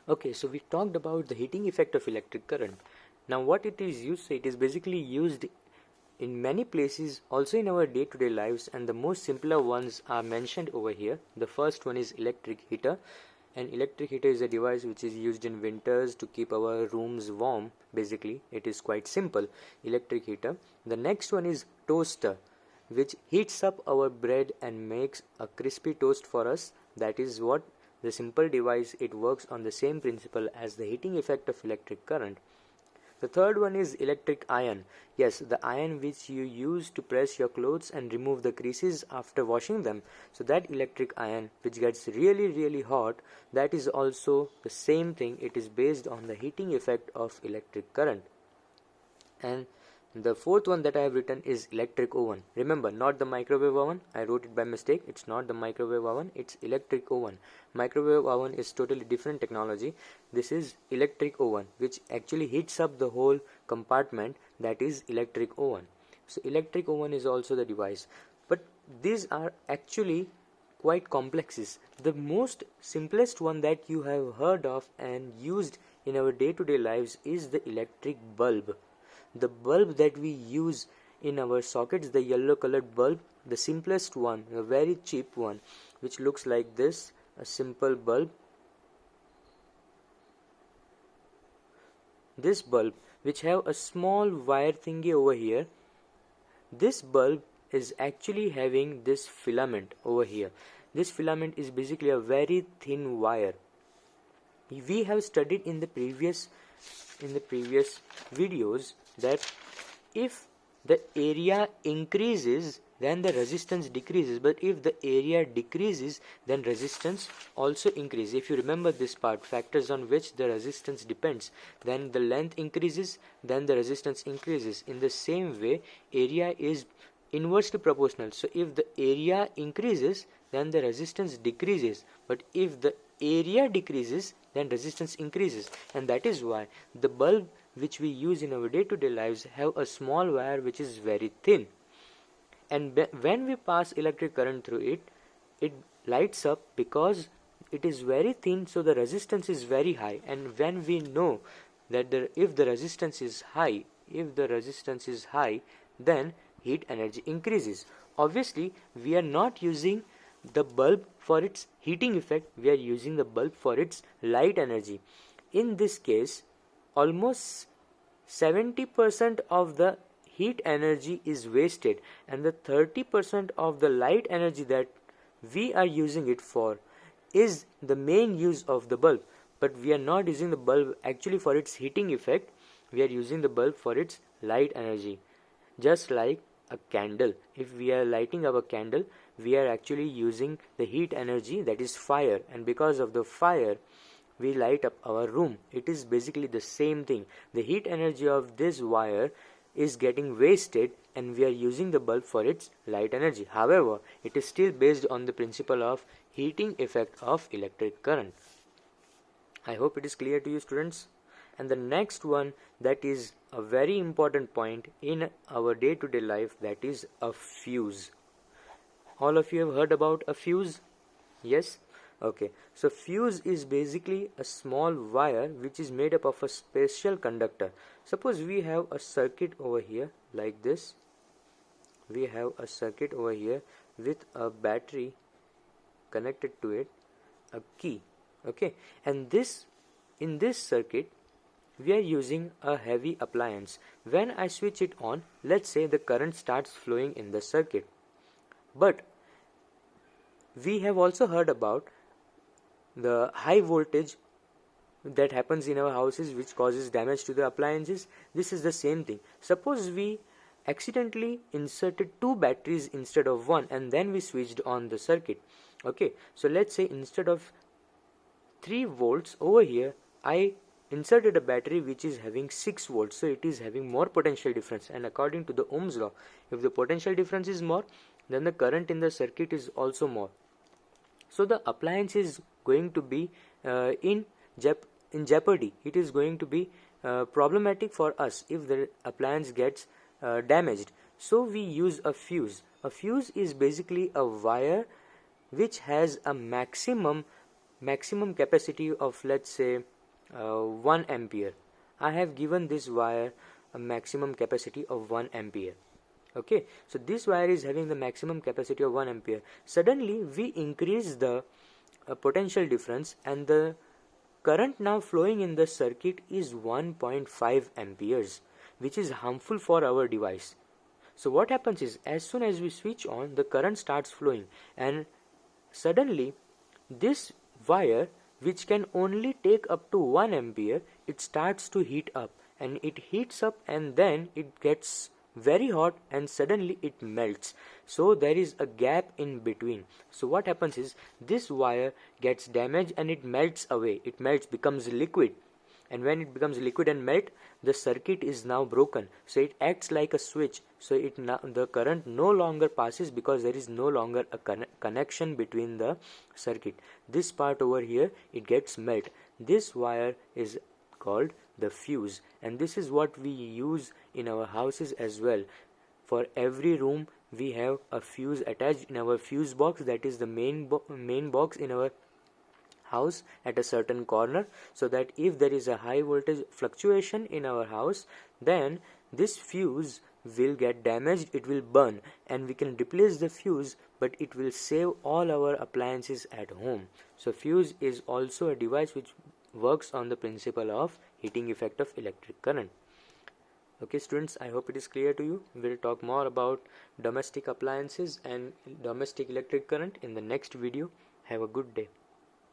Okay, so we talked about the heating effect of electric current. Now what it is used, it is basically used in many places, also in our day-to-day lives, and the most simpler ones are mentioned over here. The first one is electric heater. An electric heater is a device which is used in winters to keep our rooms warm. Basically, it is quite simple. Electric heater. The next one is toaster, which heats up our bread and makes a crispy toast for us. That is what the simple device. It works on the same principle as the heating effect of electric current. The third one is electric iron. Yes, the iron which you use to press your clothes and remove the creases after washing them. So that electric iron which gets really hot, that is also the same thing. It is based on the heating effect of electric current. And the fourth one that I have written is electric oven. Remember, not the microwave oven. I wrote it by mistake. It's not the microwave oven. It's electric oven. Microwave oven is totally different technology. This is electric oven, which actually heats up the whole compartment. That is electric oven. So electric oven is also the device. But these are actually quite complexes. The most simplest one that you have heard of and used in our day-to-day lives is the electric bulb. The bulb that we use in our sockets, the yellow colored bulb, the simplest one, a very cheap one, which looks like this, a simple bulb. This bulb, which have a small wire thingy over here, this bulb is actually having this filament over here. This filament is basically a very thin wire. We have studied in the previous videos that if the area increases, then the resistance decreases, but if the area decreases, then resistance also increases. If you remember this part, factors on which the resistance depends, then the length increases, then the resistance increases. In the same way, area is inversely proportional. So if the area increases, then the resistance decreases, but if the area decreases, then resistance increases. And that is why the bulb which we use in our day-to-day lives have a small wire which is very thin, and when we pass electric current through it, it lights up because it is very thin, so the resistance is very high. And when we know that if the resistance is high, then heat energy increases. Obviously, we are not using the bulb for its heating effect, we are using the bulb for its light energy. In this case, almost 70% of the heat energy is wasted, and the 30% of the light energy that we are using it for is the main use of the bulb. But we are not using the bulb actually for its heating effect, we are using the bulb for its light energy. Just like a candle, if we are lighting our candle, we are actually using the heat energy, that is fire, and because of the fire we light up our room. It is basically the same thing. The heat energy of this wire is getting wasted and we are using the bulb for its light energy. However, it is still based on the principle of heating effect of electric current. I hope it is clear to you, students. And the next one, that is a very important point in our day-to-day life, that is a fuse. All of you have heard about a fuse? Yes? Okay, so fuse is basically a small wire which is made up of a special conductor. Suppose we have a circuit over here like this. We have a circuit over here with a battery connected to it, a key. Okay, and in this circuit we are using a heavy appliance. When I switch it on, let's say the current starts flowing in the circuit. But we have also heard about the high voltage that happens in our houses which causes damage to the appliances. This is the same thing. Suppose we accidentally inserted two batteries instead of one, and then we switched on the circuit. Okay, so let's say instead of 3 volts over here, I inserted a battery which is having 6 volts, so it is having more potential difference. And according to the Ohm's law, if the potential difference is more, then the current in the circuit is also more. So the appliance is going to be in jeopardy. It is going to be problematic for us if the appliance gets damaged. So we use a fuse. A fuse is basically a wire which has a maximum capacity of, let's say, 1 ampere. I have given this wire a maximum capacity of 1 ampere. Okay, so this wire is having the maximum capacity of 1 ampere. Suddenly we increase the potential difference, and the current now flowing in the circuit is 1.5 amperes, which is harmful for our device. So what happens is, as soon as we switch on, the current starts flowing, and suddenly this wire, which can only take up to 1 ampere, it starts to heat up, and it heats up, and then it gets very hot, and suddenly it melts. So there is a gap in between. So what happens is, this wire gets damaged and it melts away. It melts, becomes liquid, and when it becomes liquid and melt, the circuit is now broken. So it acts like a switch. So the current no longer passes, because there is no longer a connection between the circuit. This part over here, it gets melt. This wire is called the fuse, and this is what we use in our houses as well. For every room we have a fuse attached in our fuse box, that is the main box in our house at a certain corner, so that if there is a high voltage fluctuation in our house, then this fuse will get damaged, it will burn, and we can replace the fuse, but it will save all our appliances at home. So fuse is also a device which works on the principle of heating effect of electric current. Okay students, I hope it is clear to you. We'll talk more about domestic appliances and domestic electric current in the next video. Have a good day.